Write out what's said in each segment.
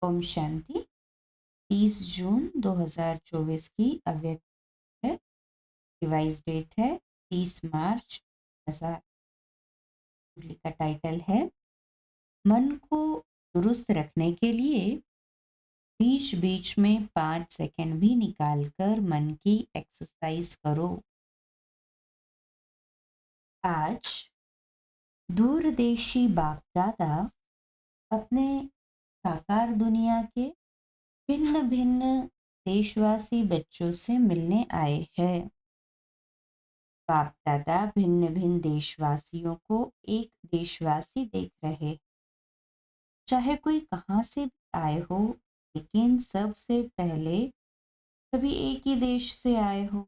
ओम शांति। 30 जून 2024 की अव्यक्त है। रिवाइज डेट है 30 मार्च 2000। मुरली का टाइटल है मन को दुरुस्त रखने के लिए बीच बीच में 5 सेकंड भी निकालकर मन की एक्सरसाइज करो। आज दूरदेशी बाप दादा अपने साकार दुनिया के भिन्न भिन्न देशवासी बच्चों से मिलने आए हैं। बाप दादा भिन्न भिन्न देशवासियों को एक देशवासी देख रहे, चाहे कोई कहाँ से भी आए हो, लेकिन सबसे पहले सभी एक ही देश से आए हो,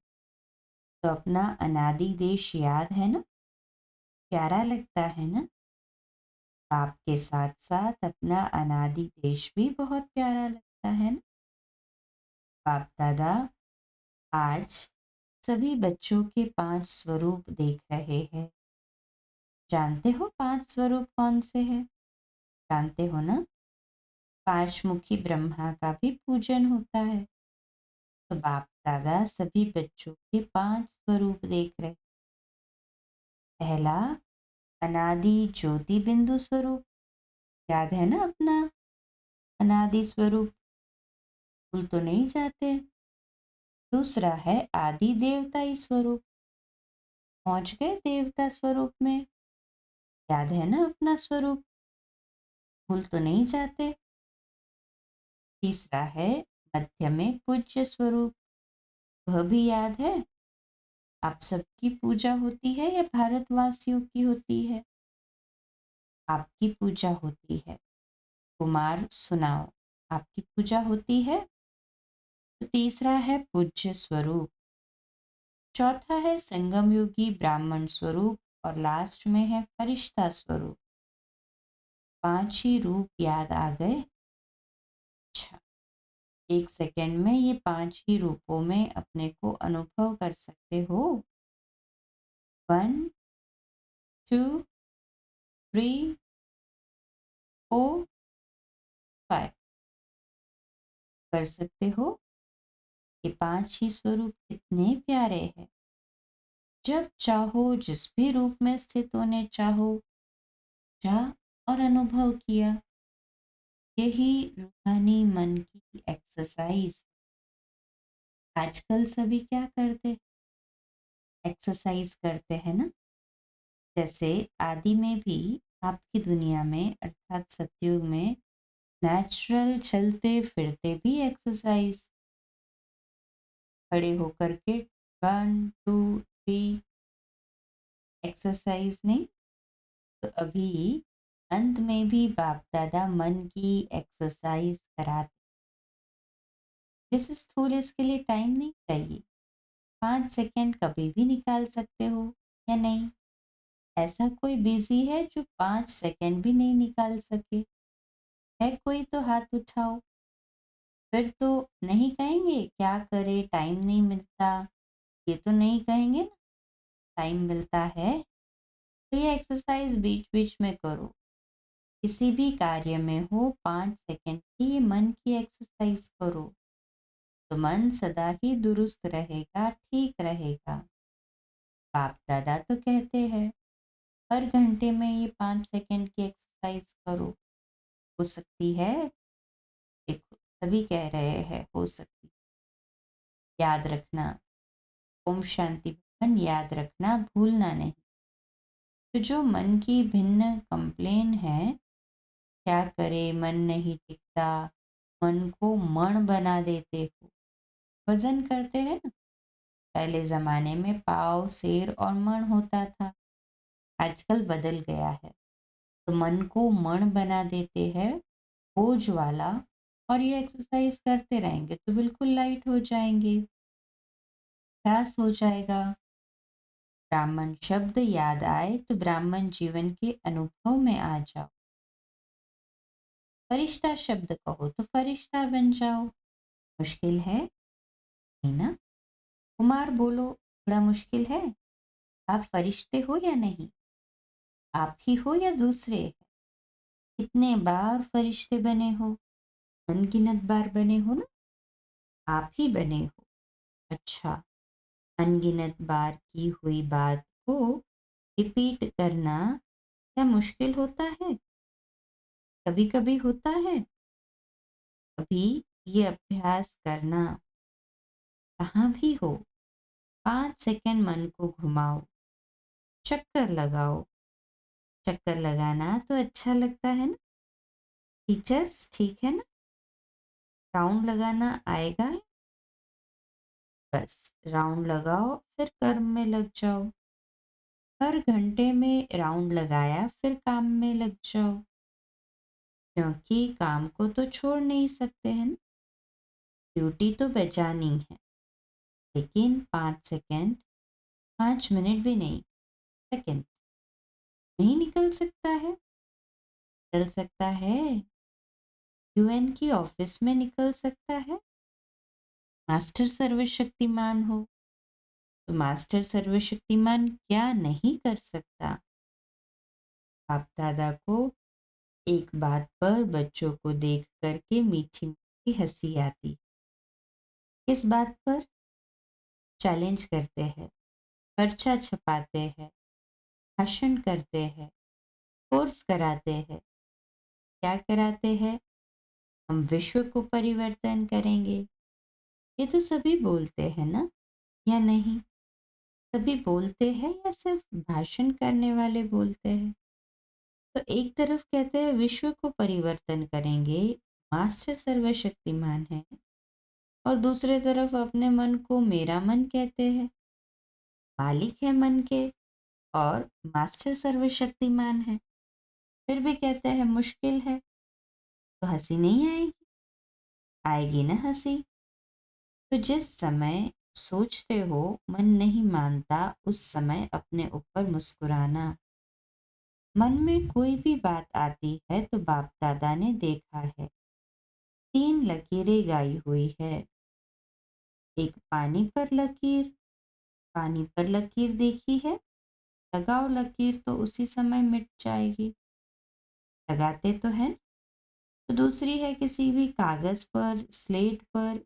तो अपना अनादि देश याद है ना, प्यारा लगता है ना। बाप के साथ साथ अपना अनादि देश भी बहुत प्यारा लगता है ना। बाप दादा आज सभी बच्चों के 5 स्वरूप देख रहे हैं। जानते हो 5 स्वरूप कौन से हैं? जानते हो ना, 5 मुखी ब्रह्मा का भी पूजन होता है। तो बाप दादा सभी बच्चों के 5 स्वरूप देख रहे। पहला अनादि ज्योति बिंदु स्वरूप, याद है ना अपना अनादि स्वरूप, भूल तो नहीं जाते। दूसरा है आदि देवता स्वरूप, पहुंच गए देवता स्वरूप में, याद है ना अपना स्वरूप, भूल तो नहीं जाते। तीसरा है मध्य में पूज्य स्वरूप, वह भी याद है। आप सबकी पूजा होती है या भारतवासियों की होती है? आपकी पूजा होती है। कुमार सुनाओ, आपकी पूजा होती है। तो तीसरा है पूज्य स्वरूप। चौथा है संगम योगी ब्राह्मण स्वरूप और लास्ट में है फरिश्ता स्वरूप। 5 ही रूप याद आ गए। अच्छा, 1 सेकेंड में ये 5 ही रूपों में अपने को अनुभव कर सकते हो। 1 2 3 4 5 कर सकते हो। ये 5 ही स्वरूप कितने प्यारे हैं। जब चाहो जिस भी रूप में स्थित होने चाहो, जा और अनुभव किया। यही रूहानी मन की एक्सरसाइज। आजकल सभी क्या करते, एक्सरसाइज करते हैं ना। जैसे आदि में भी आपकी दुनिया में अर्थात सतयुग में नेचुरल चलते फिरते भी एक्सरसाइज, खड़े होकर के 1 2 3 एक्सरसाइज नहीं। तो अभी अंत में भी बाप दादा मन की एक्सरसाइज कराते। जिस स्थूल इसके लिए टाइम नहीं चाहिए, 5 सेकेंड कभी भी निकाल सकते हो या नहीं। ऐसा कोई बिजी है जो 5 सेकेंड भी नहीं निकाल सके? है कोई तो हाथ उठाओ। फिर तो नहीं कहेंगे क्या करे, टाइम नहीं मिलता, ये तो नहीं कहेंगे ना। टाइम मिलता है तो ये एक्सरसाइज बीच बीच में करो। किसी भी कार्य में हो 5 सेकेंड की ये मन की एक्सरसाइज करो, तो मन सदा ही दुरुस्त रहेगा, ठीक रहेगा। बाप दादा तो कहते हैं हर घंटे में ये 5 सेकेंड की एक्सरसाइज करो। हो सकती है, देखो सभी कह रहे हैं हो सकती। याद रखना, ओम शांति भवन याद रखना, भूलना नहीं। तो जो मन की भिन्न कंप्लेन है, क्या करे मन नहीं टिकता, मन को मण बना देते हो। वजन करते हैं ना, पहले जमाने में पाव शेर और मण होता था, आजकल बदल गया है। तो मन को मण बना देते हैं बोझ वाला, और ये एक्सरसाइज करते रहेंगे तो बिल्कुल लाइट हो जाएंगे, ह्रास हो जाएगा। ब्राह्मण शब्द याद आए तो ब्राह्मण जीवन के अनुभव में आ जाओ। फरिश्ता शब्द कहो तो फरिश्ता बन जाओ। मुश्किल है नहीं ना? कुमार बोलो बड़ा मुश्किल है? आप फरिश्ते हो या नहीं? आप ही हो या दूसरे? कितने बार फरिश्ते बने हो? अनगिनत बार बने हो ना, आप ही बने हो। अच्छा, अनगिनत बार की हुई बात को रिपीट करना क्या मुश्किल होता है? कभी कभी होता है। अभी ये अभ्यास करना, कहाँ भी हो, 5 सेकंड मन को घुमाओ, चक्कर लगाओ। चक्कर लगाना तो अच्छा लगता है ना टीचर्स, ठीक है ना? राउंड लगाना आएगा? बस राउंड लगाओ, फिर कर्म में लग जाओ। हर घंटे में राउंड लगाया, फिर काम में लग जाओ, क्योंकि काम को तो छोड़ नहीं सकते हैं ना, ड्यूटी तो बजानी है। लेकिन 5 सेकंड, 5 मिनट भी नहीं, सेकंड नहीं निकल सकता है? निकल सकता है। यूएन की ऑफिस में निकल सकता है। मास्टर सर्वशक्तिमान हो तो मास्टर सर्वशक्तिमान क्या नहीं कर सकता? बाप दादा को एक बात पर बच्चों को देख करके मीठी मीठी हंसी आती। किस बात पर? चैलेंज करते हैं, पर्चा छपाते हैं, भाषण करते हैं, कोर्स कराते हैं। क्या कराते हैं? हम विश्व को परिवर्तन करेंगे। ये तो सभी बोलते हैं ना, या नहीं? सभी बोलते हैं या सिर्फ भाषण करने वाले बोलते हैं? तो एक तरफ कहते हैं विश्व को परिवर्तन करेंगे, मास्टर सर्वशक्तिमान है, और दूसरे तरफ अपने मन को मेरा मन कहते हैं, मालिक है मन के और मास्टर सर्वशक्तिमान है। फिर भी कहते हैं मुश्किल है। तो हंसी नहीं आएगी? आएगी ना हंसी। तो जिस समय सोचते हो मन नहीं मानता, उस समय अपने ऊपर मुस्कुराना। मन में कोई भी बात आती है तो बाप दादा ने देखा है, 3 लकीरें गाई हुई है। एक पानी पर लकीर, पानी पर लकीर देखी है, लगाओ लकीर तो उसी समय मिट जाएगी। लगाते तो है। तो दूसरी है किसी भी कागज पर, स्लेट पर,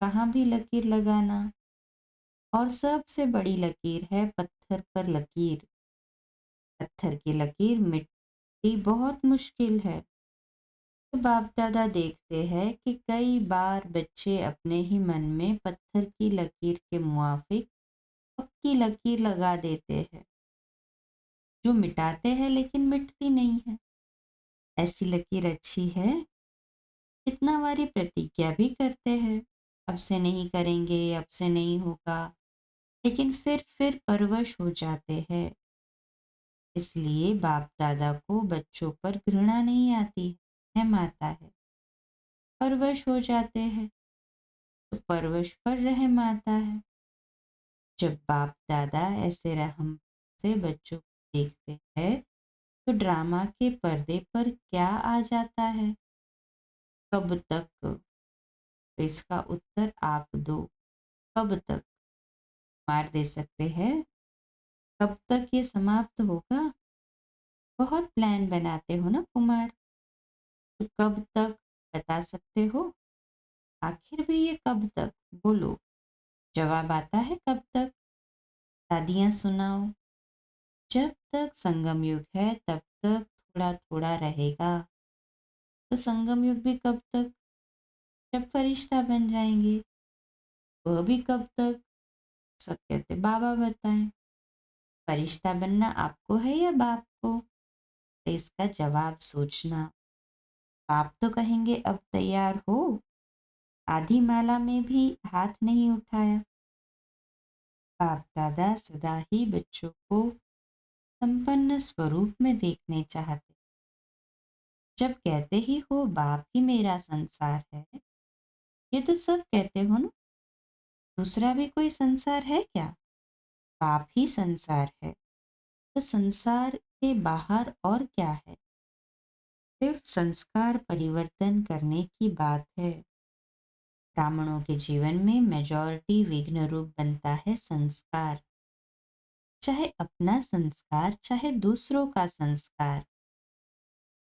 कहाँ भी लकीर लगाना। और सबसे बड़ी लकीर है पत्थर पर लकीर। पत्थर की लकीर मिटती बहुत मुश्किल है। तो बाप दादा देखते हैं कि कई बार बच्चे अपने ही मन में पत्थर की लकीर के मुआफिक पक्की लकीर लगा देते हैं, जो मिटाते हैं लेकिन मिटती नहीं है। ऐसी लकीर अच्छी है? कितना बारी प्रतिज्ञा भी करते हैं, अब से नहीं करेंगे, अब से नहीं होगा, लेकिन फिर परवश हो जाते हैं। इसलिए बाप दादा को बच्चों पर घृणा नहीं आती, रहम आता है। परवश हो जाते हैं तो परवश पर रहम आता है। जब बाप दादा ऐसे रहम से बच्चों को देखते हैं तो ड्रामा के पर्दे पर क्या आ जाता है? कब तक? तो इसका उत्तर आप दो। कब तक? मार दे सकते हैं। कब तक ये समाप्त होगा? बहुत प्लान बनाते हो ना कुमार, तो कब तक बता सकते हो? आखिर भी ये कब तक? बोलो। जवाब आता है कब तक? दादियां सुनाओ। जब तक संगम युग है तब तक थोड़ा थोड़ा रहेगा। तो संगम युग भी कब तक? जब फरिश्ता बन जाएंगे। वह भी कब तक? सब कहते बाबा बताएं। फरिश्ता बनना आपको है या बाप को? तो इसका जवाब सोचना। बाप तो कहेंगे अब तैयार हो। आधी माला में भी हाथ नहीं उठाया। बाप दादा सदा ही बच्चों को संपन्न स्वरूप में देखने चाहते। जब कहते ही हो बाप ही मेरा संसार है, ये तो सब कहते हो ना, दूसरा भी कोई संसार है क्या? बाप ही संसार है। तो संसार के बाहर और क्या है? सिर्फ संस्कार परिवर्तन करने की बात है। ब्राह्मणों के जीवन में मेजॉरिटी विघ्न रूप बनता है संस्कार। चाहे अपना संस्कार, चाहे दूसरों का संस्कार,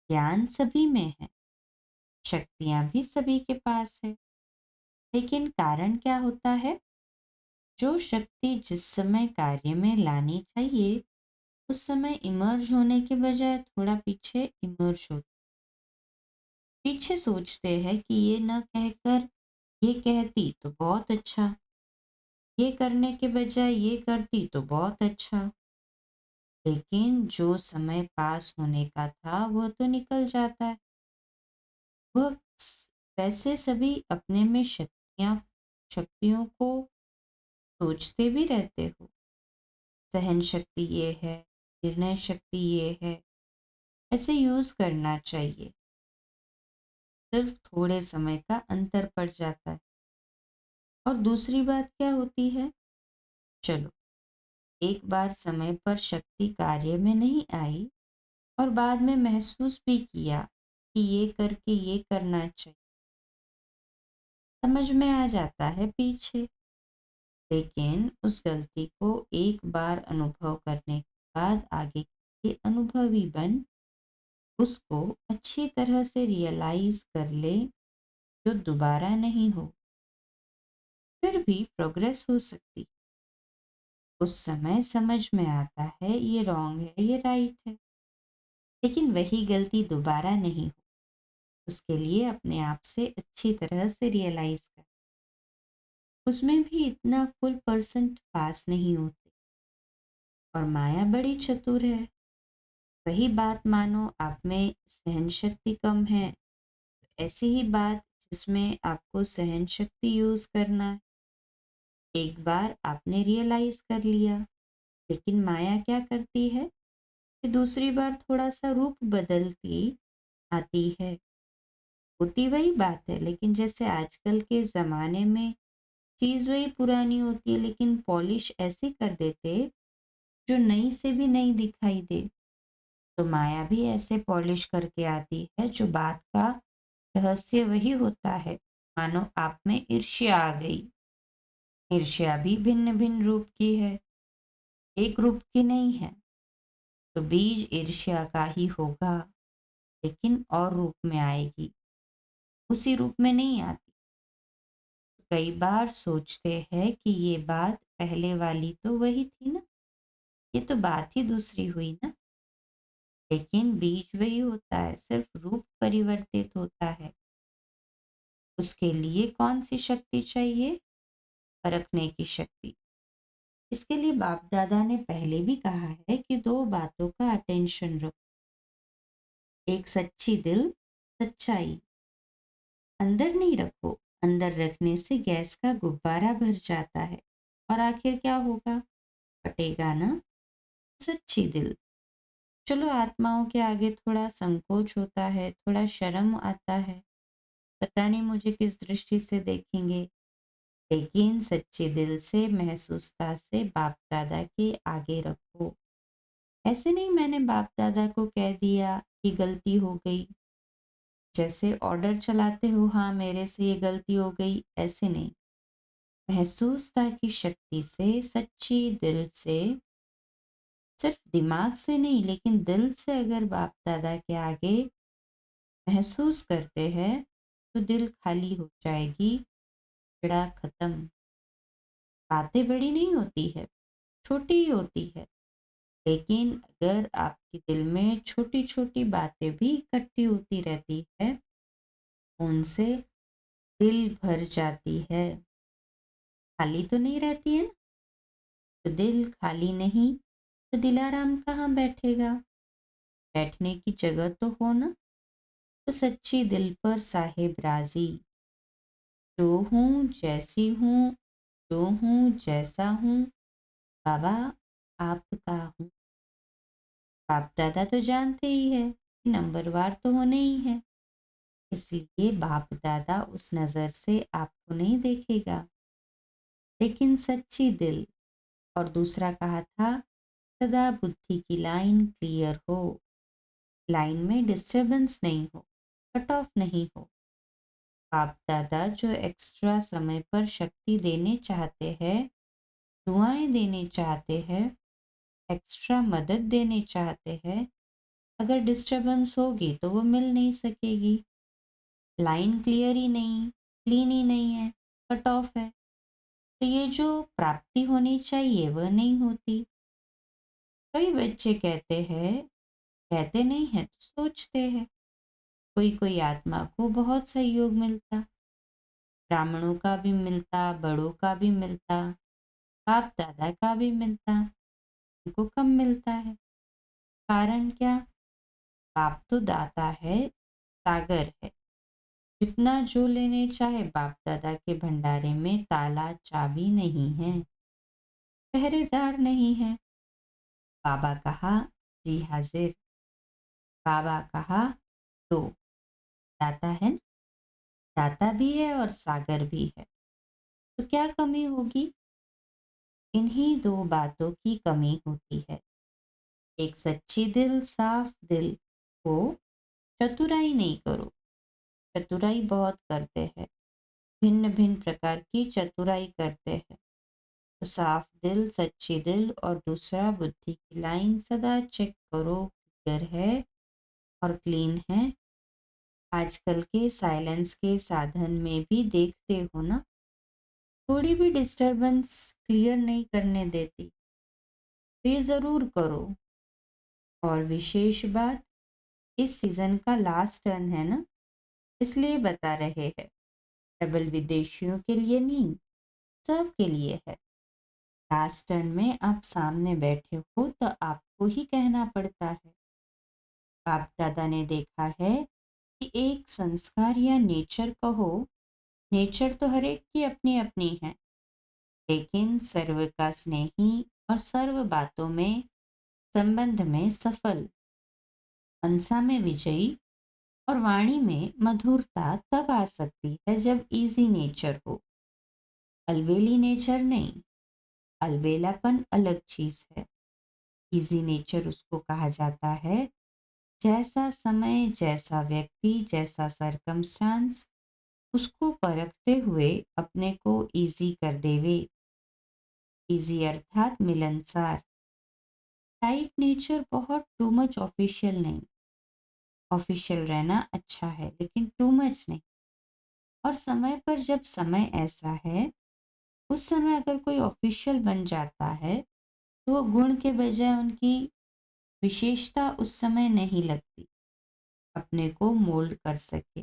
ज्ञान सभी में है। शक्तियां भी सभी के पास है, लेकिन कारण क्या होता है? जो शक्ति जिस समय कार्य में लानी चाहिए उस समय इमर्ज होने के बजाय थोड़ा पीछे इमर्ज होती, पीछे सोचते हैं कि ये न कहकर ये कहती तो बहुत अच्छा, ये करने के बजाय ये करती तो बहुत अच्छा। लेकिन जो समय पास होने का था वह तो निकल जाता है। वह वैसे सभी अपने में शक्तियों को सोचते भी रहते हो। सहन शक्ति ये है, निर्णय शक्ति ये है, ऐसे यूज करना चाहिए। सिर्फ थोड़े समय का अंतर पड़ जाता है। और दूसरी बात क्या होती है? चलो, एक बार समय पर शक्ति कार्य में नहीं आई और बाद में महसूस भी किया कि ये करके ये करना चाहिए, समझ में आ जाता है पीछे। लेकिन उस गलती को एक बार अनुभव करने के बाद आगे के अनुभवी बन उसको अच्छी तरह से रियलाइज कर ले, जो दोबारा नहीं हो, फिर भी प्रोग्रेस हो सकती। उस समय समझ में आता है ये रॉन्ग है ये राइट है, लेकिन वही गलती दोबारा नहीं हो। उसके लिए अपने आप से अच्छी तरह से रियलाइज कर, उसमें भी इतना फुल परसेंट पास नहीं होते। और माया बड़ी चतुर है। वही बात मानो आप में सहन शक्ति कम है, ऐसी ही बात जिसमें आपको सहन शक्ति यूज करना है, एक बार आपने रियलाइज कर लिया, लेकिन माया क्या करती है कि दूसरी बार थोड़ा सा रूप बदलती आती है। होती वही बात है, लेकिन जैसे आजकल के ज़माने में चीज़ वही पुरानी होती है लेकिन पॉलिश ऐसी कर देते जो नई से भी नई दिखाई दे। तो माया भी ऐसे पॉलिश करके आती है, जो बात का रहस्य वही होता है। मानो आप में ईर्ष्या आ गई। ईर्ष्या भी भिन्न भिन्न रूप की है, एक रूप की नहीं है। तो बीज ईर्ष्या का ही होगा, लेकिन और रूप में आएगी, उसी रूप में नहीं आती। कई बार सोचते हैं कि ये बात पहले वाली तो वही थी ना, ये तो बात ही दूसरी हुई ना। लेकिन बीज वही होता है, सिर्फ रूप परिवर्तित होता है। उसके लिए कौन सी शक्ति चाहिए? परखने की शक्ति। इसके लिए बाप दादा ने पहले भी कहा है कि दो बातों का अटेंशन रखो। एक सच्ची दिल, सच्चाई। अंदर नहीं रखो, अंदर रखने से गैस का गुब्बारा भर जाता है और आखिर क्या होगा? फटेगा ना। सच्ची दिल। चलो, आत्माओं के आगे थोड़ा संकोच होता है, थोड़ा शर्म आता है, पता नहीं मुझे किस दृष्टि से देखेंगे। लेकिन सच्चे दिल से, महसूसता से बाप दादा के आगे रखो। ऐसे नहीं मैंने बाप दादा को कह दिया कि गलती हो गई, जैसे ऑर्डर चलाते हो, हाँ मेरे से ये गलती हो गई, ऐसे नहीं। महसूसता की शक्ति से, सच्ची दिल से, सिर्फ दिमाग से नहीं लेकिन दिल से अगर बाप दादा के आगे महसूस करते हैं तो दिल खाली हो जाएगी, चिड़ा खत्म। बातें बड़ी नहीं होती है, छोटी ही होती है, लेकिन अगर आपके दिल में छोटी छोटी बातें भी इकट्ठी होती रहती है, उनसे दिल भर जाती है। खाली तो नहीं रहती है ना। तो दिल खाली नहीं तो दिलाराम कहाँ बैठेगा? बैठने की जगह तो हो ना। तो सच्ची दिल पर साहिब राजी। जो हूँ जैसी हूँ, जो हूँ जैसा हूँ, बाबा आपका हूँ। बाप दादा तो जानते ही है कि नंबरवार तो होने ही है, इसलिए बाप दादा उस नजर से आपको नहीं देखेगा। लेकिन सच्ची दिल, और दूसरा कहा था सदा बुद्धि की लाइन क्लियर हो, लाइन में डिस्टरबेंस नहीं हो, कट ऑफ नहीं हो। बाप दादा जो एक्स्ट्रा समय पर शक्ति देने चाहते हैं, दुआएं देने चाहते हैं, एक्स्ट्रा मदद देने चाहते हैं, अगर डिस्टरबेंस होगी तो वो मिल नहीं सकेगी। लाइन क्लियर ही नहीं, क्लीन ही नहीं है, कट ऑफ है, तो ये जो प्राप्ति होनी चाहिए वह नहीं होती। कई बच्चे कहते नहीं है तो सोचते हैं। कोई कोई आत्मा को बहुत सहयोग मिलता, ब्राह्मणों का भी मिलता, बड़ों का भी मिलता, बाप दादा का भी मिलता, उनको कम मिलता है। कारण क्या? बाप तो दाता है, सागर है, जितना जो लेने चाहे। बाप दादा के भंडारे में ताला चाबी नहीं है, पहरेदार नहीं है। बाबा कहा जी हाजिर, बाबा कहा दो, दाता है ना? दाता भी है और सागर भी है, तो क्या कमी होगी? इन्हीं दो बातों की कमी होती है। एक सच्ची दिल, साफ दिल को चतुराई नहीं करो। चतुराई बहुत करते हैं, भिन्न भिन्न प्रकार की चतुराई करते हैं। तो साफ दिल, सच्ची दिल और दूसरा बुद्धि की लाइन सदा चेक करो, क्लियर है और क्लीन है। आजकल के साइलेंस के साधन में भी देखते हो ना, थोड़ी भी डिस्टरबेंस क्लियर नहीं करने देती। तो ये जरूर करो। और विशेष बात, इस सीजन का लास्ट टर्न है ना, इसलिए बता रहे हैं। केवल विदेशियों के लिए नहीं, सबके लिए है। लास्ट टर्न में आप सामने बैठे हो तो आपको ही कहना पड़ता है। बाप दादा ने देखा है कि एक संस्कार या नेचर कहो, नेचर तो हर एक की अपनी अपनी है, लेकिन सर्व का स्नेही और सर्व बातों में संबंध में सफल, मनसा में विजयी और वाणी में मधुरता तब आ सकती है जब इजी नेचर हो, अलबेली नेचर नहीं। अलबेलापन अलग चीज है। इजी नेचर उसको कहा जाता है जैसा समय, जैसा व्यक्ति, जैसा सरकमस्टांस उसको परखते हुए अपने को इजी कर देवे। इजी अर्थात मिलनसार। टाइट नेचर बहुत टू मच ऑफिशियल नहीं। ऑफिशियल रहना अच्छा है लेकिन टू मच नहीं। और समय पर जब समय ऐसा है, उस समय अगर कोई ऑफिशियल बन जाता है तो वो गुण के बजाय उनकी विशेषता उस समय नहीं लगती। अपने को मोल्ड कर सके,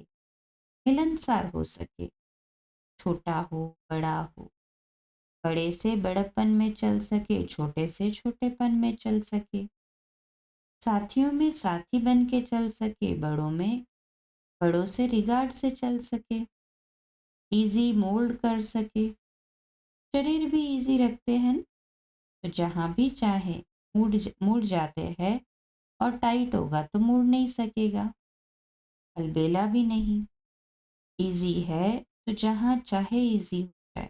मिलनसार हो सके, छोटा हो बड़ा हो, बड़े से बड़प्पन में चल सके, छोटे से छोटेपन में चल सके, साथियों में साथी बन के चल सके, बड़ों में बड़ों से रिगार्ड से चल सके, इजी मोल्ड कर सके। शरीर भी इजी रखते हैं तो जहां भी चाहे मुड़ जाते हैं, और टाइट होगा तो मुड़ नहीं सकेगा। अलबेला भी नहीं। इजी है तो जहां चाहे इजी हो जाए,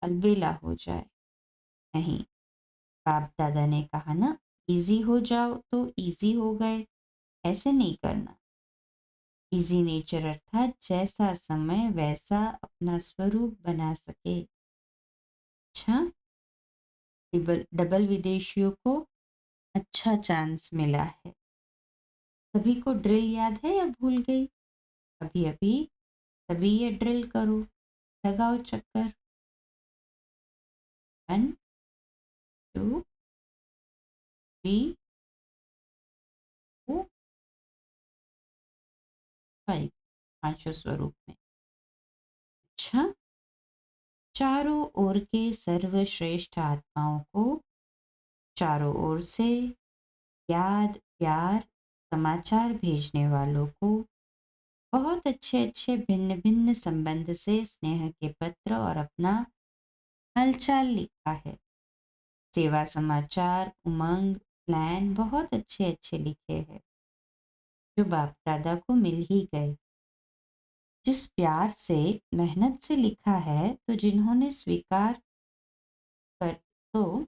अलबेला हो जाए नहीं। बाप दादा ने कहा ना, इजी हो जाओ तो इजी हो गए, ऐसे नहीं करना। इजी नेचर अर्थात जैसा समय वैसा अपना स्वरूप बना सके। अच्छा, डबल विदेशियों को अच्छा चांस मिला है। सभी को ड्रिल याद है या भूल गई? अभी अभी सभी ये ड्रिल करो, लगाओ चक्कर। 1 2 3 4 5, पांचों स्वरूप में। अच्छा, चारों ओर के सर्वश्रेष्ठ आत्माओं को, चारों ओर से याद, प्यार, समाचार भेजने वालों को बहुत अच्छे अच्छे भिन्न भिन्न संबंध से स्नेह के पत्र और अपना हालचाल लिखा है। सेवा समाचार, उमंग, प्लान बहुत अच्छे अच्छे लिखे हैं, जो बाप दादा को मिल ही गए। जिस प्यार से, मेहनत से लिखा है, तो कर तो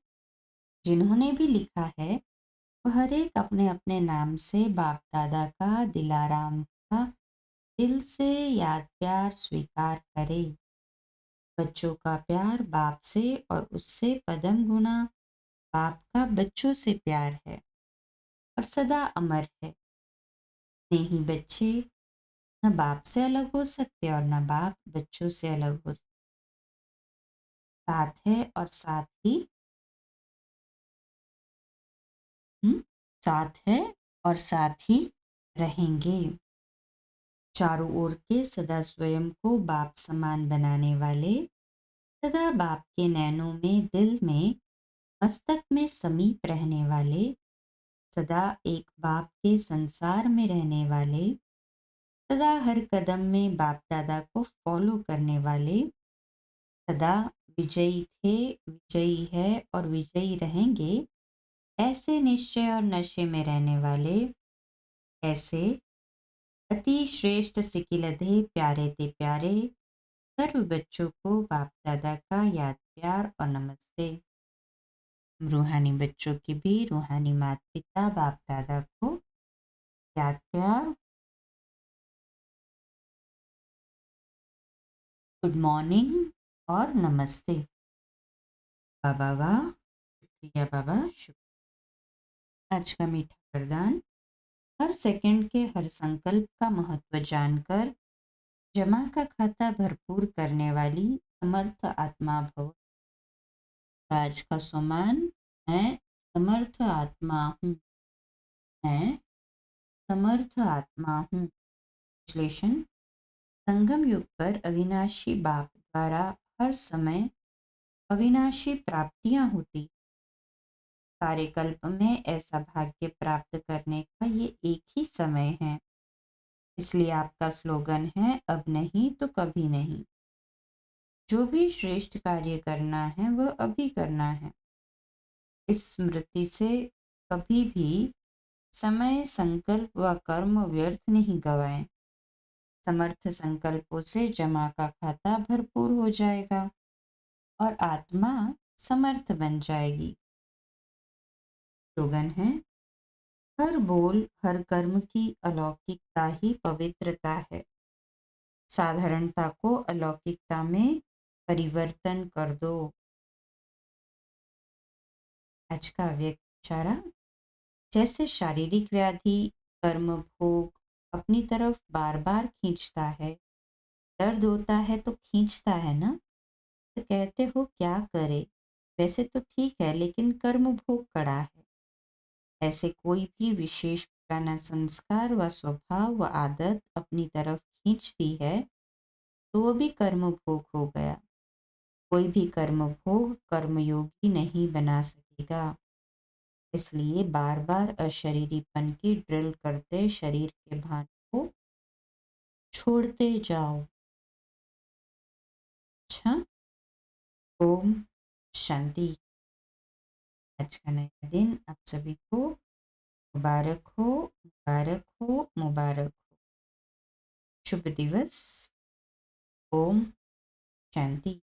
जिन्होंने भी लिखा है वो हर एक अपने अपने नाम से बाप दादा का, दिलाराम का दिल से याद प्यार स्वीकार करे। बच्चों का प्यार बाप से और उससे पदम गुना बाप का बच्चों से प्यार है और सदा अमर है। स्नेही बच्चे ना बाप से अलग हो सकते और ना बाप बच्चों से अलग हो सकते। साथ है और साथ ही साथ है और साथ ही रहेंगे। चारों ओर के सदा स्वयं को बाप समान बनाने वाले, सदा बाप के नैनों में, दिल में, मस्तक में समीप रहने वाले, सदा एक बाप के संसार में रहने वाले, सदा हर कदम में बाप दादा को फॉलो करने वाले, सदा विजयी थे, विजयी है और विजयी रहेंगे, ऐसे निश्चय और नशे में रहने वाले, ऐसे अति श्रेष्ठ सिकिलधे प्यारे ते प्यारे सर्व बच्चों को बाप दादा का याद प्यार और नमस्ते। रूहानी बच्चों की भी रूहानी माता पिता बाप दादा को याद प्यार, गुड मॉर्निंग और नमस्ते। बाबा वाह, शुक्रिया बाबा, शुक्रिया। आज का मीठा वरदान, हर सेकंड के हर संकल्प का महत्व जानकर जमा का खाता भरपूर करने वाली समर्थ आत्मा भव। आज का सुमन, मैं समर्थ आत्मा हूँ, मैं समर्थ आत्मा हूँ। विश्लेषण, संगम युग पर अविनाशी बाप द्वारा हर समय अविनाशी प्राप्तियां होती। सारे कल्प में ऐसा भाग्य प्राप्त करने का ये एक ही समय है। इसलिए आपका स्लोगन है, अब नहीं तो कभी नहीं। जो भी श्रेष्ठ कार्य करना है वह अभी करना है। इस स्मृति से कभी भी समय, संकल्प व कर्म व्यर्थ नहीं गवाएं। समर्थ संकल्पों से जमा का खाता भरपूर हो जाएगा और आत्मा समर्थ बन जाएगी। स्लोगन है, हर बोल हर कर्म की अलौकिकता ही पवित्रता है। साधारणता को अलौकिकता में परिवर्तन कर दो। आज का अव्यक्त इशारा, जैसे शारीरिक व्याधि कर्म भोग अपनी तरफ बार बार खींचता है, दर्द होता है तो खींचता है ना, तो कहते हो क्या करे, वैसे तो ठीक है लेकिन कर्म भोग कड़ा है। ऐसे कोई भी विशेष पुराना संस्कार व स्वभाव व आदत अपनी तरफ खींचती है तो वो भी कर्म भोग हो गया। कोई भी कर्म भोग कर्मयोगी नहीं बना सकेगा। इसलिए बार बार अशरीरीपन की ड्रिल करते शरीर के भान को छोड़ते जाओ। अच्छा, ओम शांति। आज का नया दिन आप सभी को मुबारक हो, मुबारक हो, मुबारक हो। शुभ दिवस। ओम शांति।